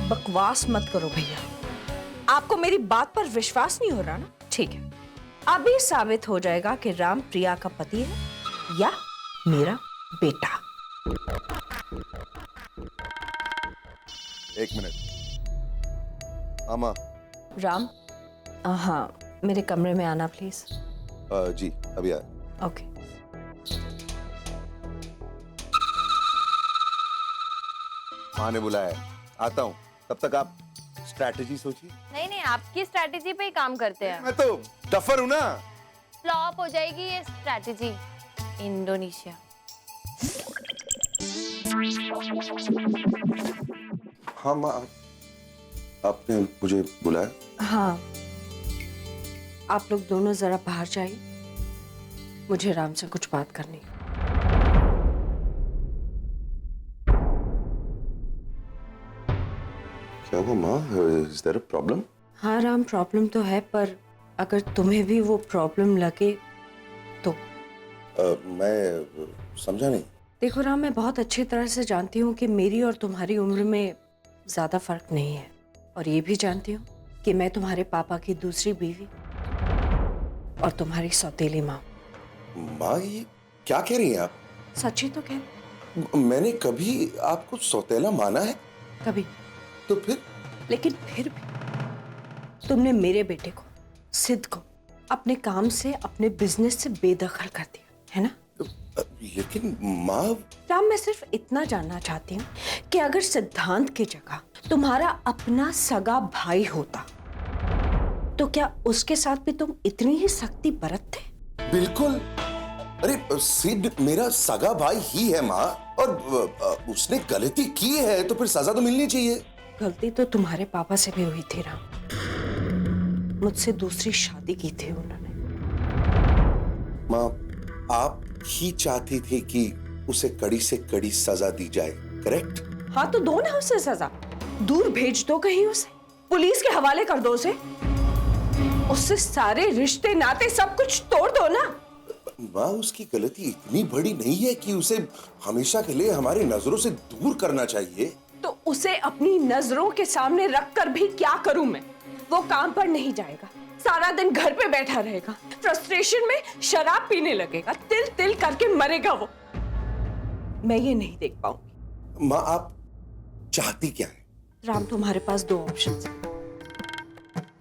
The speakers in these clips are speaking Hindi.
बकवास मत करो भैया। आपको मेरी बात पर विश्वास नहीं हो रहा ना? ठीक है, अभी साबित हो जाएगा कि राम प्रिया का पति है या मेरा बेटा। एक मिनट। आमा। राम, हाँ, मेरे कमरे में आना प्लीज। जी अभी आया। ओके। माँ ने बुलाया है, आता हूँ। तब तक आप स्ट्रैटेजी सोचिए। नहीं नहीं, आपकी स्ट्रैटेजी पे ही काम करते हैं। मैं तो टफर हूँ ना। फ्लॉप हो जाएगी ये स्ट्रैटेजी। इंडोनेशिया। हाँ माँ, आपने मुझे बुलाया? हाँ, आप लोग दोनों जरा बाहर जाइए, मुझे राम से कुछ बात करनी है। क्या हुआ माँ? Is there a problem? हाँ राम, प्रॉब्लम तो है, पर अगर तुम्हें भी वो प्रॉब्लम लगे तो। मैं समझा नहीं। देखो राम, मैं बहुत अच्छी तरह से जानती हूँ कि मेरी और तुम्हारी उम्र में ज्यादा फर्क नहीं है, और ये भी जानती हूँ कि मैं तुम्हारे पापा की दूसरी बीवी और तुम्हारी सौतेली माँ। माँ ये क्या कह रही हैं आप? सच्ची तो कह। मैंने कभी आपको सौतेला माना है? कभी। तो फिर? लेकिन फिर भी तुमने मेरे बेटे को, सिद्ध को, अपने काम से, अपने बिजनेस से बेदखल कर दिया है ना? लेकिन माँ। राम, मैं सिर्फ इतना जानना चाहती हूँ कि अगर सिद्धांत की जगह तुम्हारा अपना सगा भाई होता तो क्या उसके साथ भी तुम इतनी ही सख्ती बरतते? बिल्कुल। अरे सिड मेरा सगा भाई ही है माँ, और उसने गलती की है तो फिर सजा तो मिलनी चाहिए। गलती तो तुम्हारे पापा से भी हुई थी राम, मुझसे दूसरी शादी की थी उन्होंने। माँ, आप ही चाहती थी कि उसे कड़ी से कड़ी सजा दी जाए, करेक्ट? हाँ तो दो ना उसे सजा, दूर भेज दो कहीं, उसे पुलिस के हवाले कर दो, उससे सारे रिश्ते नाते सब कुछ तोड़ दो ना। माँ, उसकी गलती इतनी बड़ी नहीं है कि उसे हमेशा के लिए हमारी नजरों से दूर करना चाहिए। तो उसे अपनी नजरों के सामने रखकर भी क्या करूं मैं? वो काम पर नहीं जाएगा, सारा दिन घर पे बैठा रहेगा, फ्रस्ट्रेशन में शराब पीने लगेगा, तिल तिल करके मरेगा वो। मैं ये नहीं देख पाऊंगी। माँ, आप चाहती क्या है? राम, तुम्हारे पास दो ऑप्शंस हैं।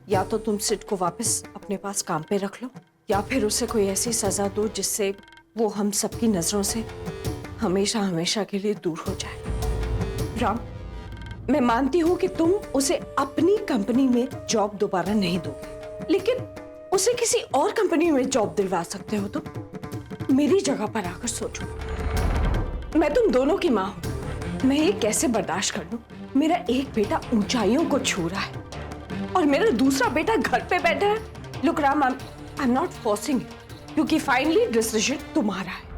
या तो तुम सिड को वापस अपने पास काम पे रख लो, या फिर उसे कोई ऐसी सजा दो जिससे वो हम सबकी नजरों से हमेशा हमेशा के लिए दूर हो जाए। राम, मैं मानती हूँ कि तुम उसे अपनी कंपनी में जॉब दोबारा नहीं दोगे, लेकिन उसे किसी और कंपनी में जॉब दिलवा सकते हो। तो मेरी जगह पर आकर सोचो, मैं तुम दोनों की माँ हूं, मैं ये कैसे बर्दाश्त कर लूं? मेरा एक बेटा ऊंचाइयों को छू रहा है और मेरा दूसरा बेटा घर पे बैठा है। Look Ram, I am not forcing you, क्योंकि फाइनली डिसीजन तुम्हारा है।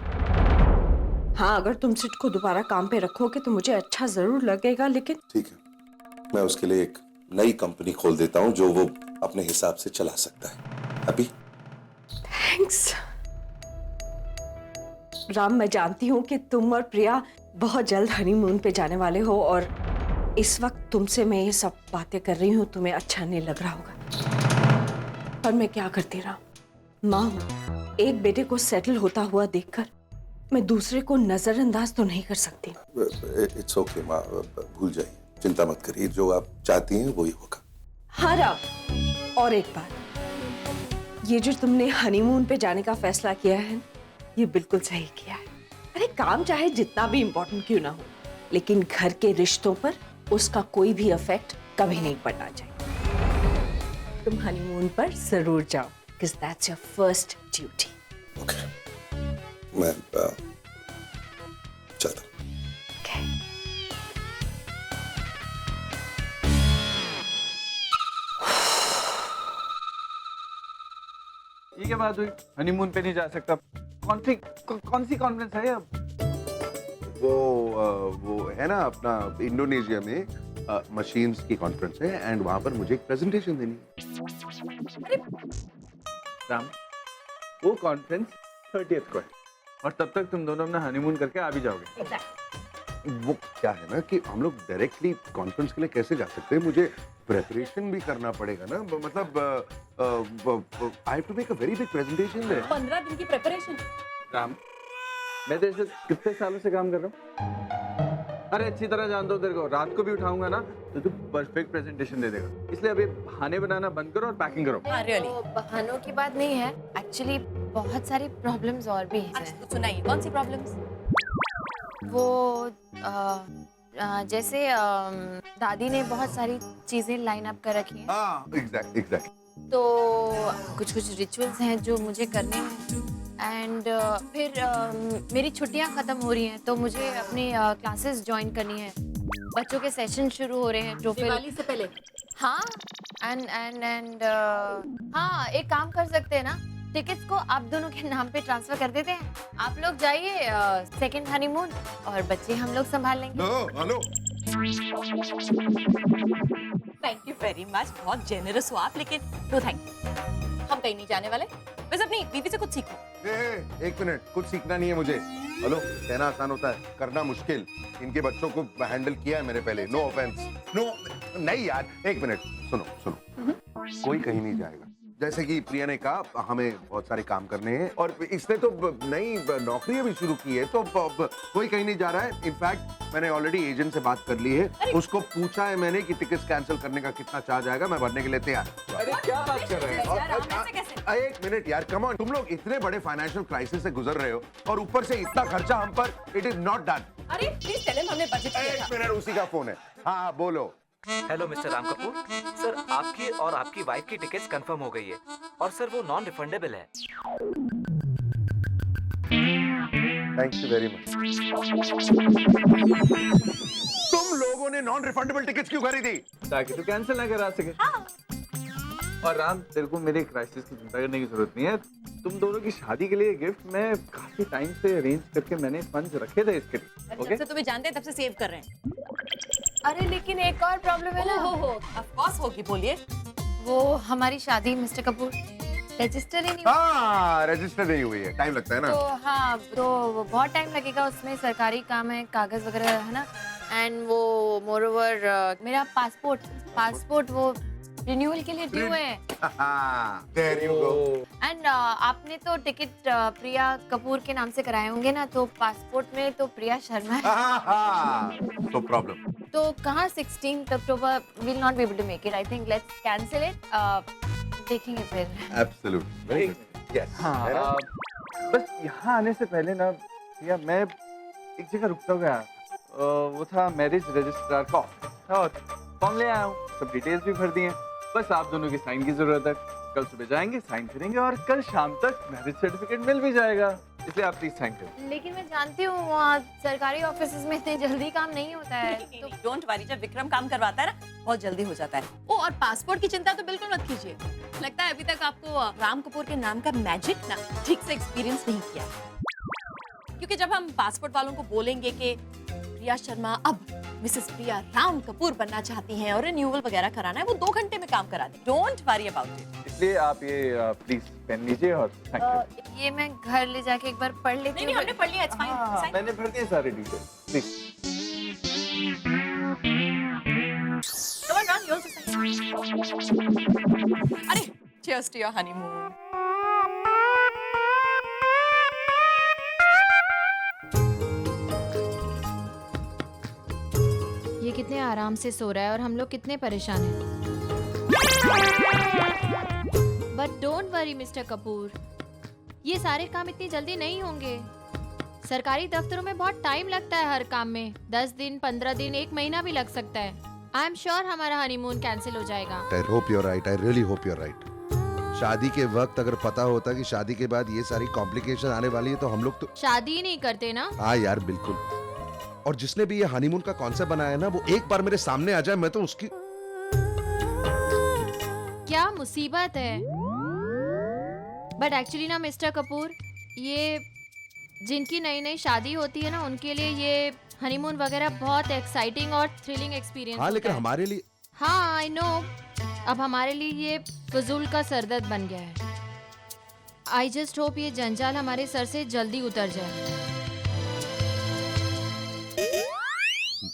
हाँ, अगर तुम सिड को दोबारा काम पे रखोगे तो मुझे अच्छा जरूर लगेगा, लेकिन ठीक है, मैं उसके लिए एक नई कंपनी खोल देता हूँ जो वो अपने हिसाब से चला सकता है। अभी थैंक्स राम, मैं जानती हूँ कि तुम और प्रिया बहुत जल्द हनीमून पे जाने वाले हो, और इस वक्त तुमसे मैं ये सब बातें कर रही हूँ, तुम्हें अच्छा नहीं लग रहा होगा, पर मैं क्या करती राम, माँ हूँ। एक बेटे को सेटल होता हुआ देखकर मैं दूसरे को नजरअंदाज तो नहीं कर सकती। इट्स ओके माँ, भूल जाइए, चिंता मत करिए, जो आप चाहती हैं वही होगा। हाँ राम, और एक बात, ये जो तुमने हनीमून पे जाने का फैसला किया है, ये बिल्कुल सही किया है। अरे काम चाहे जितना भी इम्पोर्टेंट क्यों ना हो, लेकिन घर के रिश्तों पर उसका कोई भी इफेक्ट कभी नहीं पड़ना चाहिए। तुम हनीमून पर जरूर जाओ, because that's your first duty. Okay, मैं चलता हूँ। Okay. ये क्या बात हुई? हनीमून पे नहीं जा सकता? कौन सी कॉन्फ्रेंस है अब? वो है ना अपना इंडोनेशिया में मशीन्स की कॉन्फ्रेंस है, एंड वहां पर मुझे एक प्रेजेंटेशन देनी है। राम, वो कॉन्फ्रेंस 30th को है, और तब तक तुम दोनों अपना हनीमून करके आ भी जाओगे। वो क्या है ना कि हम लोग डायरेक्टली कॉन्फ्रेंस के लिए कैसे जा सकते हैं, मुझे प्रेपरेशन भी करना पड़ेगा ना, मतलब I have to make a very big presentation there. 15 दिन की प्रिपरेशन। राम, मैं तेरे से कितने सालों से काम कर रहा हूँ? अरे अच्छी तरह जानता हूँ तेरे को, रात को भी उठाऊंगा ना तो तू परफेक्ट प्रेजेंटेशन दे देगा। इसलिए अभी बहाने बनाना बंद करो और पैकिंग करो। हाँ, really? वो बहानों की बात नहीं है, एक्चुअली बहुत सारी प्रॉब्लम्स और भी हैं। अच्छा तो सुनाइए, कौन सी प्रॉब्लम्स? वो जैसे दादी ने बहुत सारी चीजें लाइन अप कर रखी हैं, हाँ एग्जैक्ट। तो कुछ कुछ रिचुअल्स हैं जो मुझे करने हैं एंड फिर मेरी छुट्टियां खत्म हो रही हैं तो मुझे अपनी क्लासेस ज्वाइन करनी है, बच्चों के सेशन शुरू हो रहे हैं जो फिर दिवाली से पहले। हाँ एंड हाँ एक काम कर सकते हैं ना, टिकट्स को आप दोनों के नाम पे ट्रांसफर कर देते हैं, आप लोग जाइए सेकंड हनीमून और बच्चे हम लोग संभाल लेंगे। Hello thank you very much, बहुत जेनरस हो आप, लेकिन नो थैंक यू, हम कहीं नहीं जाने वाले। बस अपनी बीवी से कुछ सीखो। एक मिनट, कुछ सीखना नहीं है मुझे। हेलो, कहना आसान होता है, करना मुश्किल। इनके बच्चों को हैंडल किया है मैंने पहले, नो ऑफेंस। नो नहीं यार, एक मिनट सुनो, कोई कहीं नहीं जाएगा। जैसे कि प्रिया ने कहा, हमें बहुत सारे काम करने हैं और इसने तो नई नौकरी भी शुरू की है, तो कोई कहीं नहीं जा रहा है। इनफैक्ट मैंने ऑलरेडी एजेंट से बात कर ली है, उसको पूछा है मैंने कि टिकट्स कैंसिल करने का कितना चार्ज आएगा, मैं भरने के लिए तैयार। अरे क्या बात कर रहे हैं? एक मिनट यार, कम ऑन, तुम लोग इतने बड़े फाइनेंशियल क्राइसिस से गुजर रहे हो और ऊपर से इतना खर्चा हम पर, इट इज नॉट डन। अरे प्लीज टेल हिम हमने बजट किया एक था। मिनट, उसी का फोन है। हाँ बोलो। Hello mister Ram Kapoor sir, आपकी और आपकी वाइफ की टिकट्स कंफर्म हो गई है और सर वो नॉन रिफंडेबल है। Thank you very much. तुम लोगों ने नॉन रिफंडेबल टिकट्स क्यों खरीदी? ताकि तू कैंसिल ना करा सके। और राम, तेरे को मेरे क्राइसिस की चिंता करने की जरूरत नहीं है। तुम दोनों की शादी के लिए गिफ्ट मैं काफी टाइम से अरेंज करके मैंने फंड्स रखे थे इसके लिए। जब से तुम्हें जानते हैं तब से सेव कर रहे हैं। अरे लेकिन एक और प्रॉब्लम है ना। हो ऑफ कोर्स होगी, बोलिए। वो हमारी शादी मिस्टर कपूर रजिस्टर ही नहीं। हाँ, रजिस्टर नहीं हुई है, टाइम लगता है ना। तो हाँ, तो बहुत टाइम लगेगा, उसमें सरकारी काम है, कागज वगैरह है ना। एंड वो मोरओवर मेरा पासपोर्ट वो रिन्यूअल के लिए ड्यू है। There you go. एंड आपने तो टिकट प्रिया कपूर के नाम से कराए होंगे ना, तो पासपोर्ट में तो प्रिया शर्मा है। No problem. तो कहाँ 16 October will not be able to make it. I think let's cancel it. देखेंगे फिर। Absolutely. Very good. Yes. हाँ, है ना? बस यहाँ आने से पहले ना भैया, मैं एक जगह रुकता गया, वो था मैरिज रजिस्ट्रार का ऑफिस और फॉर्म ले आया हूँ, सब डिटेल्स भी भर दिए, बस आप दोनों की साइन की जरूरत है। कल सुबह जाएंगे, साइन करेंगे और कल शाम तक मैरिज सर्टिफिकेट मिल भी जाएगा, इसलिए आप प्लीज साइन करो। लेकिन मैं जानती हूँ वहाँ सरकारी ऑफिसेज में इतने जल्दी काम नहीं होता है। तो डोंट वरी, जब विक्रम काम करवाता है ना बहुत जल्दी हो जाता है। ओ, और पासपोर्ट की चिंता तो बिल्कुल मत कीजिए। लगता है अभी तक आपको राम कपूर के नाम का मैजिक ना ठीक से एक्सपीरियंस नहीं किया, क्योंकि जब हम पासपोर्ट वालों को बोलेंगे कि प्रिया शर्मा अब मिसेस प्रिया राम कपूर बनना चाहती हैं और रिन्यूअल वगैरह कराना है, वो 2 घंटे में काम करा दें। Don't worry about it. इसलिए आप ये प्लीज पेन लीजिए और थैंक यू। ये मैं घर ले जाके एक बार पढ़ लेती नहीं, हूँ। हमने पढ़ लिया, इट्स हाँ, फाइन। मैंने भर दिए सारे details, please. Come on, Ram, you also sign. अरे, cheers to your honeymoon. ये कितने आराम से सो रहा है और हम लोग कितने परेशान हैं। But don't worry mister Kapoor, ये सारे काम इतनी जल्दी नहीं होंगे। सरकारी दफ्तरों में बहुत टाइम लगता है, हर काम में 10 दिन, 15 दिन, 1 महीना भी लग सकता है। आई एम श्योर हमारा हनीमून कैंसिल हो जाएगा। I hope you're right. I really hope you're right. शादी के वक्त अगर पता होता कि शादी के बाद ये सारी कॉम्प्लिकेशन आने वाली है तो हम लोग तो शादी ही नहीं करते ना। हाँ यार बिल्कुल। और जिसने भी ये हनीमून का कॉन्सेप्ट बनाया है ना, वो एक बार मेरे सामने आ जाए, मैं तो उसकी क्या मुसीबत है। बट एक्चुअली ना मिस्टर कपूर, ये जिनकी नई नई शादी होती है ना, उनके लिए ये हनीमून वगैरह बहुत एक्साइटिंग और थ्रिलिंग एक्सपीरियंस हाँ, लेकिन होता है। हमारे लिए हाँ आई नो, अब हमारे लिए ये फजूल का सरदर्द बन गया है। आई जस्ट होप ये जंजाल हमारे सर से जल्दी उतर जाए।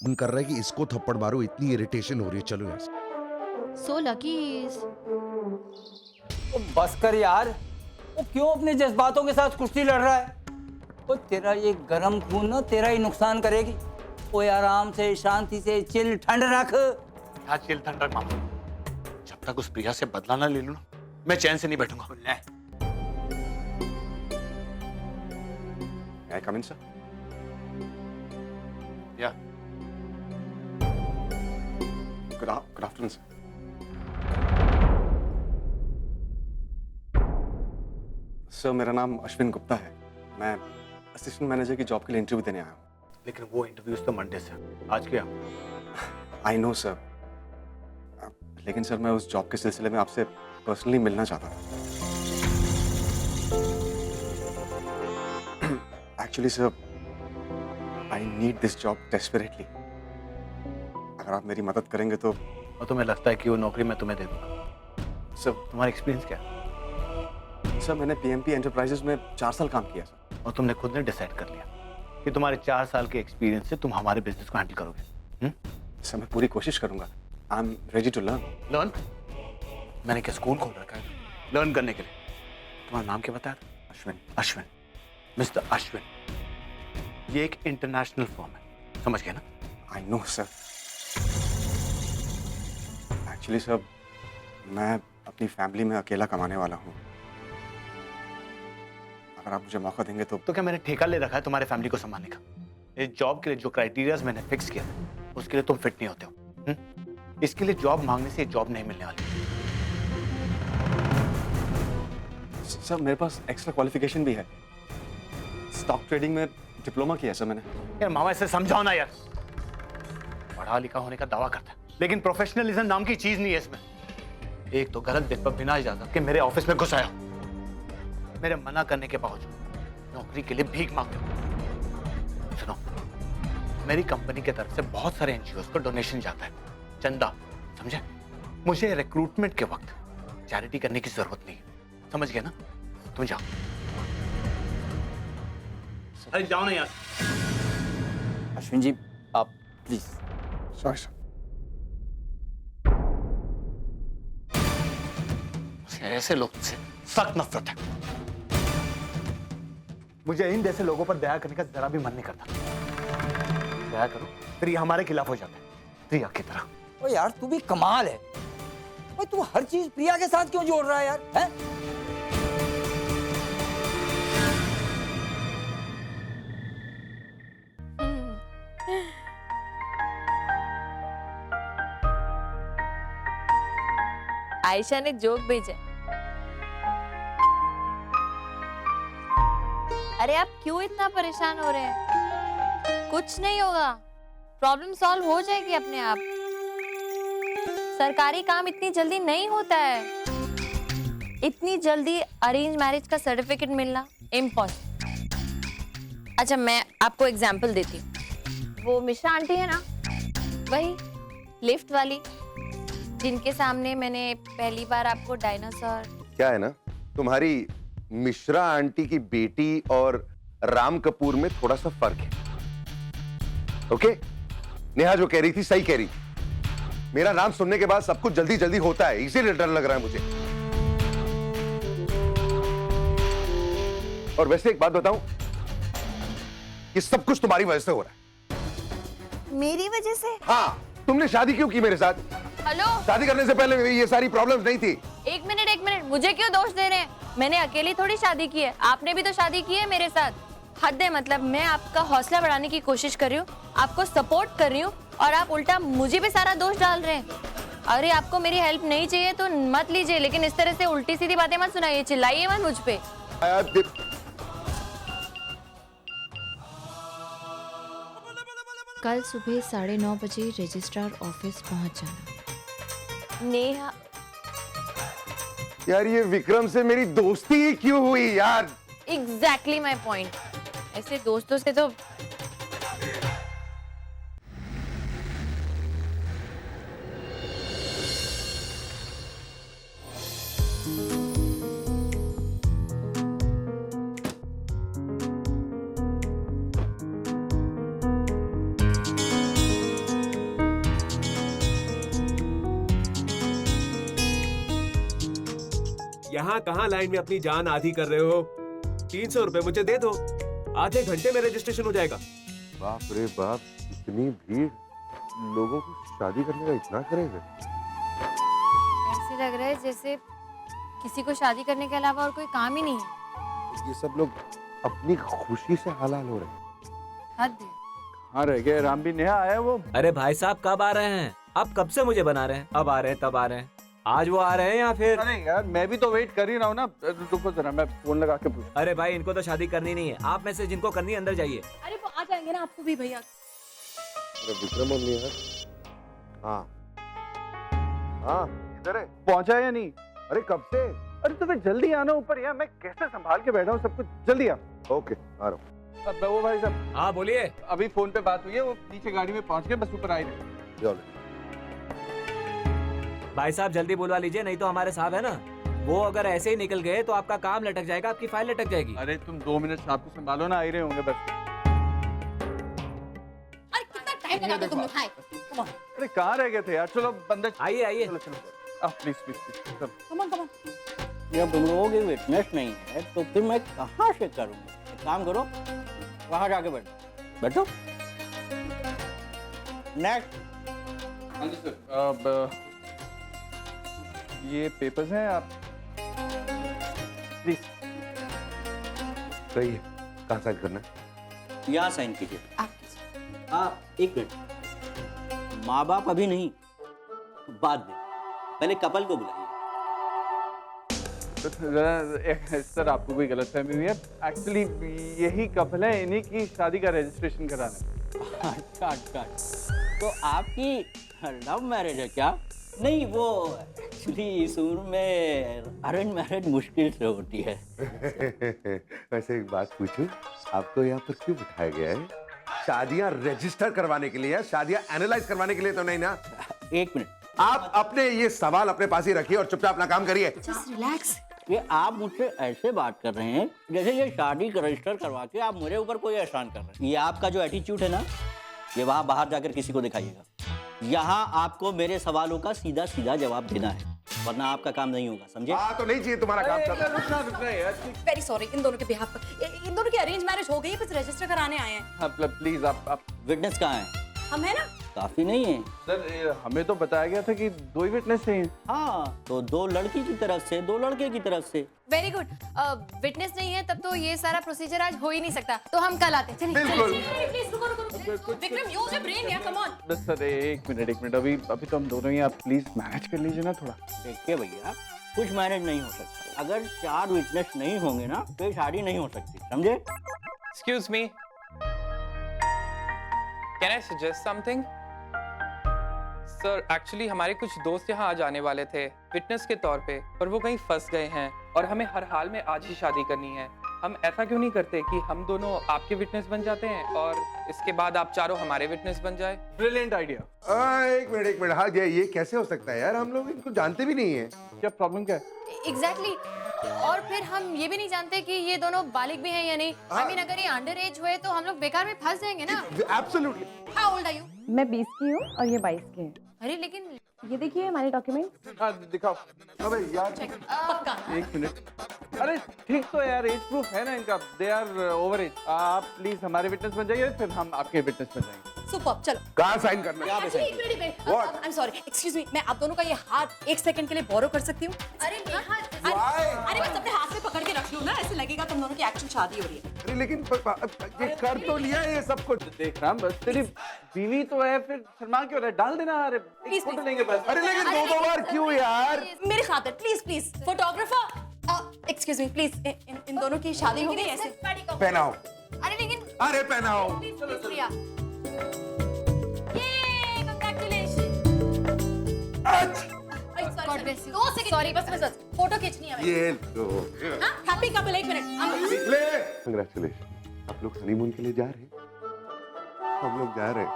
मन कर रहा है कि इसको थप्पड़ मारो, इतनी इरिटेशन हो रही है। चलो यहाँ से। So lucky is. ओ बस कर यार, वो क्यों अपने जज्बातों के साथ कुश्ती लड़ रहा है? वो तेरा ये गरम खून ना तेरा ही नुकसान करेगी। ओए आराम से, शांति से, चिल ठंड रख। क्या चिल ठंड रख मामा? जब तक उस प्रिया से बदला ना ले लूं ना, मैं चैन से नहीं बैठूंगा। May I come in, sir? या Good afternoon, sir. सर, मेरा नाम अश्विन गुप्ता है। मैं असिस्टेंट मैनेजर की जॉब के लिए इंटरव्यू देने आया हूँ। लेकिन वो इंटरव्यूज तो मंडे से, आज क्या? आई नो सर, लेकिन सर मैं उस जॉब के सिलसिले में आपसे पर्सनली मिलना चाहता था। Actually sir, I need this job desperately. अगर आप मेरी मदद करेंगे तो। और तुम्हें लगता है कि वो नौकरी मैं तुम्हें दे दूंगा? सर, तुम्हारा एक्सपीरियंस क्या है? सर मैंने पीएमपी एंटरप्राइजेस में 4 साल काम किया सर। और तुमने खुद ने डिसाइड कर लिया कि तुम्हारे 4 साल के एक्सपीरियंस से तुम हमारे बिजनेस को हैंडल करोगे? सर मैं पूरी कोशिश करूंगा। I am ready to learn. Learn? मैंने क्या स्कूल खोल रखा है लर्न करने के लिए? तुम्हारा नाम क्या बताया? अश्विन। अश्विन, मिस्टर अश्विन। ये एक इंटरनेशनल फॉर्म है, समझ गए ना? I know sir. Actually sir, मैं अपनी फैमिली में अकेला कमाने वाला हूँ। अगर आप मुझे मौका देंगे तो। क्या मैंने ठेका ले रखा है तुम्हारे फैमिली को संभालने का? इस जॉब के लिए जो क्राइटेरियाज मैंने फिक्स किया था, उसके लिए तुम फिट नहीं होते हो। इसके लिए जॉब मांगने से जॉब नहीं मिलने वाली। सर मेरे पास एक्स्ट्रा क्वालिफिकेशन भी है। स्टॉक ट्रेडिंग में डिप्लोमा किया सर मैंने। यार मामा, इसे समझाओ ना यार। पढ़ा लिखा होने का दावा करता है, लेकिन प्रोफेशनलिज्म नाम की चीज नहीं है इसमें। एक तो गलत दिन पर बिना इजाजत के मेरे ऑफिस में घुस आया, मेरे मना करने के बावजूद नौकरी के लिए भीख मांगते हो। सुनो, मेरी कंपनी की तरफ से बहुत सारे एनजीओ को डोनेशन जाता है, चंदा, समझे? मुझे रिक्रूटमेंट के वक्त चैरिटी करने की जरूरत नहीं है, समझ गए ना? तुम जाओ। अरे जाओ ना यार। अश्विन जी, आप प्लीज। Sorry sir. ऐसे लोग से सख्त नफरत है। मुझे इन जैसे लोगों पर दया करने का जरा भी मन नहीं करता। दया करो फिर ये हमारे खिलाफ हो जाता है, प्रिया की तरह। ओ यार, तू भी कमाल है। ओए तू हर चीज प्रिया के साथ क्यों जोड़ रहा है यार? हैं? आयशा ने जोक भेजा। अरे आप क्यों इतना परेशान हो रहे हैं? कुछ नहीं होगा, प्रॉब्लम सॉल्व हो जाएगी अपने आप। सरकारी काम इतनी जल्दी नहीं होता है। इतनी जल्दी अरेंज मैरिज का सर्टिफिकेट मिलना इम्पॉसिबल। अच्छा, मैं आपको एग्जांपल देती हूँ। वो मिश्रा आंटी है ना, वही लिफ्ट वाली, जिनके सामने मैंने पहली बार आपको डायनासोर। क्या है ना, तुम्हारी मिश्रा आंटी की बेटी और राम कपूर में थोड़ा सा फर्क है। ओके? नेहा जो कह रही थी सही कह रही थी। मेरा नाम सुनने के बाद सब कुछ जल्दी जल्दी होता है, इसीलिए डर लग रहा है मुझे। और वैसे एक बात बताऊं, ये सब कुछ तुम्हारी वजह से हो रहा है। मेरी वजह से? हाँ, तुमने शादी क्यों की मेरे साथ? हेलो, शादी करने से पहले ये सारी प्रॉब्लम्स नहीं थी। एक मिनट, मुझे क्यों दोष दे रहे हैं? मैंने अकेली थोड़ी शादी की है, आपने भी तो शादी की है मेरे साथ। हद है, मतलब मैं आपका हौसला बढ़ाने की कोशिश कर रही हूँ, आपको सपोर्ट कर रही हूँ, और आप उल्टा मुझे पे सारा दोष डाल रहे हैं। अरे आपको मेरी हेल्प नहीं चाहिए तो मत लीजिए, लेकिन इस तरह से उल्टी सीधी बातें मत सुनाइए, चिल्लाइए मत मुझ पे। कल सुबह 9:30 बजे रजिस्ट्रार ऑफिस पहुंच जाना। नेहा, यार ये विक्रम से मेरी दोस्ती ही क्यों हुई यार? Exactly my point. ऐसे दोस्तों से तो यहाँ कहाँ लाइन में अपनी जान आधी कर रहे हो? 300 रुपए मुझे दे दो, आधे घंटे में रजिस्ट्रेशन हो जाएगा। बाप रे बाप, इतनी भीड़, लोगों को शादी करने का इतना करेंगे? ऐसे लग रहा है जैसे किसी को शादी करने के अलावा और कोई काम ही नहीं है। ये सब लोग अपनी खुशी से हलाल हो रहे हैं। हद है। हाँ रह गए, राम भी नया आया है वो। अरे भाई साहब कब आ रहे हैं? आप कब से मुझे बना रहे हैं, अब आ रहे हैं तब आ रहे हैं। आज वो आ रहे हैं या फिर? अरे यार मैं भी तो वेट कर ही रहा हूँ ना, रुको जरा मैं फोन लगा के पूछ। अरे भाई इनको तो शादी करनी नहीं है, आप में से जिनको करनी है अंदर जाइए। अरे वो आ जाएंगे ना, आपको भी भैया। अरे विक्रम मम्मी है। हाँ हाँ, इधर है। पहुंचा या नहीं? अरे कब से? अरे तो फिर जल्दी आना ऊपर यार, मैं कैसे संभाल के बैठा हूँ सब कुछ, जल्दी आ। ओके आ रहा हूँ। अब वो भाई साहब, हाँ बोलिए। अभी फोन पे बात हुई है, वो नीचे गाड़ी में पहुंच गए, बस ऊपर आए नहीं। चलो। भाई साहब जल्दी बुलवा लीजिए, नहीं तो हमारे साहब है ना, वो अगर ऐसे ही निकल गए तो आपका काम लटक जाएगा, आपकी फाइल लटक जाएगी। अरे तुम 2 मिनट साहब को संभालो ना, आ ही रहे होंगे बस। अरे कितना टाइम लगा तुम लोग? हाय, कम ऑन, अरे कहाँ रह गए थे यार? चलो अंदर आइए आइए। चलो चलो, प्लीज प्लीज प्लीज चलो। Come on, come on. जब तुम लोगों की विटनेस नहीं है तो फिर मैं कहाँ से करूँगा? एक काम करो, वहाँ जाके बैठो। नेक्स्ट। हाँ जी सर, अब ये पेपर्स हैं, आप प्लीज। सही है, कहाँ साइन करना है? यहाँ साइन कीजिए। आप एक मिनट, माँ बाप अभी नहीं, बाद में, पहले कपल को बुलाइए। सर आपको कोई गलतफहमी हुई है, एक्चुअली यही कपल है, इन्हीं की शादी का रजिस्ट्रेशन कराना है। अच्छा, तो आपकी लव मैरिज है क्या? नहीं, वो एक्चुअली इस उम्र में अरेंज मैरिज मुश्किल से होती है। वैसे एक बात पूछूं, आपको यहाँ पर क्यों बिठाया गया है? शादियां रजिस्टर करवाने के लिए, शादियां एनालाइज करवाने के लिए तो नहीं ना? एक मिनट, आप अपने ये सवाल अपने पास ही रखिए और चुपचाप अपना काम करिए। Just relax. ये आप मुझसे ऐसे बात कर रहे हैं जैसे ये शादी रजिस्टर करवा के आप मेरे ऊपर कोई एहसान कर रहे हैं। ये आपका जो एटीट्यूड है ना, ये वहाँ बाहर जाकर किसी को दिखाइएगा। यहाँ आपको मेरे सवालों का सीधा सीधा जवाब देना है, वरना आपका काम नहीं होगा, समझे? हाँ तो नहीं चाहिए तुम्हारा काम सब। रुकना यार। वेरी सॉरी, इन दोनों के बिहाफ पर, इन दोनों की अरेंज मैरिज हो गई है, बस रजिस्टर कराने आए हैं। हाँ प्लीज आप विटनेस कहाँ है? हम है ना। काफी नहीं है सर, हमें तो बताया गया था कि 2 ही विटनेस हैं। हाँ, तो 2 लड़की की तरफ से, 2 लड़के की तरफ से। Very good. विटनेस नहीं है तब तो ये सारा प्रोसीजर आज हो ही नहीं सकता, तो हम कल आते हैं। चलिए बिल्कुल। प्लीज रुको। विक्रम, यूज योर ब्रेन यार, कम ऑन। बस सर एक मिनट, अभी तो हम दोनों ही, आप प्लीज मैनेज कर लीजिए ना थोड़ा। देखिए भैया, कुछ मैनेज नहीं हो सकता। अगर 4 विटनेस नहीं होंगे ना तो ये शादी नहीं हो सकती, समझे? Excuse me. Can I suggest something? Sir actually हमारे कुछ दोस्त यहाँ आज आने वाले थे विटनेस के तौर पे, पर वो कहीं फंस गए हैं और हमें हर हाल में आज ही शादी करनी है। हम ऐसा क्यों नहीं करते कि हम दोनों आपके विटनेस बन जाते हैं और इसके बाद आप चारों हमारे विटनेस बन जाए? Brilliant idea. एक मिनट, हाँ ये कैसे हो सकता है यार? हम लोग इनको जानते भी नहीं है। क्या प्रॉब्लम क्या है? एग्जैक्टली। और फिर हम ये भी नहीं जानते कि ये दोनों बालिग भी हैं या नहीं। आई मीन अगर ये अंडर एज हुए तो हम लोग बेकार में फंस जाएंगे ना। Absolutely. How old are you? मैं 20 की हूँ और ये 22 के हैं। अरे लेकिन ये देखिए हमारे डॉक्यूमेंट। हाँ दिखाओ। अबे यार पक्का। एक मिनट। अरे ठीक तो यार, एज प्रूफ है ना इनका, दे आर ओवर एज। आप प्लीज हमारे विटनेस बन जाइए, फिर हम आपके विटनेस बन जाएंगे। सुपर, चलो। कहाँ साइन करना है? I am sorry, excuse me, मैं आप दोनों का ये हाथ 1 सेकंड के लिए बोरो कर सकती हूँ? अरे अरे बस अपने हाथ में पकड़ के रख लूँ ना, ऐसे लगेगा तुम दोनों की एक्चुअल शादी हो रही है। अरे लेकिन ये कर तो लिया है ये सब कुछ। देख रहा हूँ, तेरी बीवी तो है, फिर शर्मा क्यों रहा है? डाल देना। अरे एक फोटो लेंगे बस। अरे लेकिन 2 बार क्यों यार? मेरे खातिर please photographer, excuse me please, इन दोनों की शादी हो गई ऐसे? पहनाओ। अरे लेकिन अरे पहनाओ। प्रिया, ये congratulation. God bless you. 2 second, sorry, बस फोटो खींचनी है। ये लो। हाँ, हैप्पी कपल। 1 मिनट। ले। कांग्रेचुलेशन। आप लोग हनीमून के लिए जा रहे हैं? हम लोग जा रहे हैं।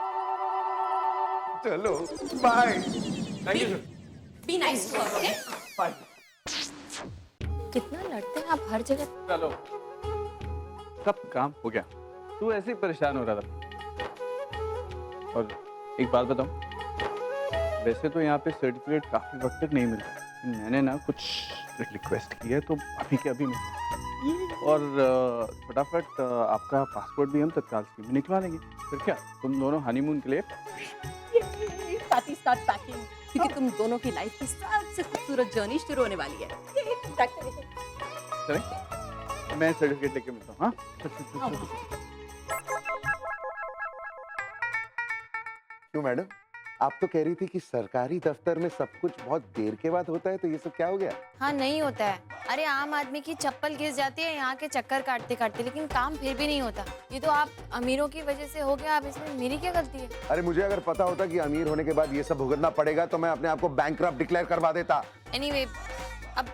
चलो bye. Thank you sir. Be nice to her, okay? Bye. कितना लड़ते हैं आप हर जगह। चलो, सब काम हो गया। तू ऐसे ही परेशान हो रहा था। और एक बात बताऊं, वैसे तो यहाँ पे सर्टिफिकेट काफी वक्त तक नहीं मिलता, लेकिन मैंने ना कुछ रिक्वेस्ट की है तो अभी के अभी मिल। और फटाफट आपका पासपोर्ट भी हम तत्काल स्कीम में निकलवा लेंगे। फिर क्या, तुम दोनों हनीमून के लिए साथी स्टार्ट पैकिंग, क्योंकि तुम दोनों की लाइफ की सबसे खूबसूरत जर्नी शुरू होने वाली है। चलें? मैं सर्टिफिकेट लेके मिलता हूँ। हाँ क्यों मैडम, आप तो कह रही थी कि सरकारी दफ्तर में सब कुछ बहुत देर के बाद होता है, तो ये सब क्या हो गया? हाँ नहीं होता है। अरे आम आदमी की चप्पल घिस जाती है यहाँ के चक्कर काटते काटते, लेकिन काम फिर भी नहीं होता। ये तो आप अमीरों की वजह से हो गया, अब इसमें मेरी क्या गलती है? अरे मुझे अगर पता होता कि अमीर होने के बाद ये सब भुगतना पड़ेगा तो मैं अपने आप को बैंकरप्ट डिक्लेयर करवा देता। एनीवे, अब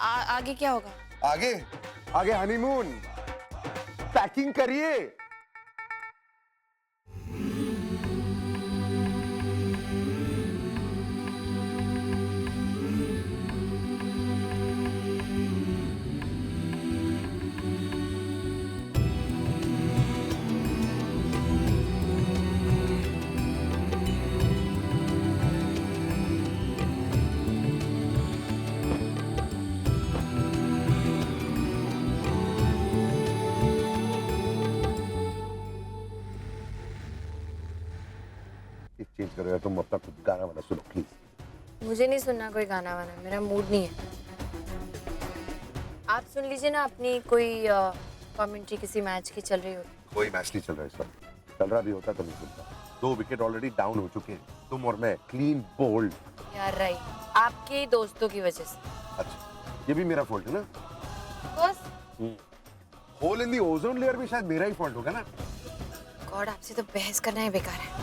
आगे क्या होगा? आगे आगे हनीमून, पैकिंग करिए। चेंज करो यार, तुम अपना खुद गाना वाला सुनो प्लीज। मुझे नहीं सुनना कोई गाना वाना, मेरा मूड नहीं है। आप सुन लीजिए ना अपनी कोई कमेंट्री किसी मैच की चल रही हो। कोई मैच नहीं चल रहा है इस वक्त, चल रहा भी होता तो नहीं सुनता। 2 विकेट ऑलरेडी डाउन हो चुके हैं, तुम और मैं क्लीन बोल्ड। यार राइट, आपके दोस्तों की वजह से। अच्छा, ये भी मेरा फॉल्ट है ना? बस होल इन दी ओजोन लेयर भी शायद मेरा ही फॉल्ट होगा ना? गॉड, आपसे तो बहस करना ही बेकार है।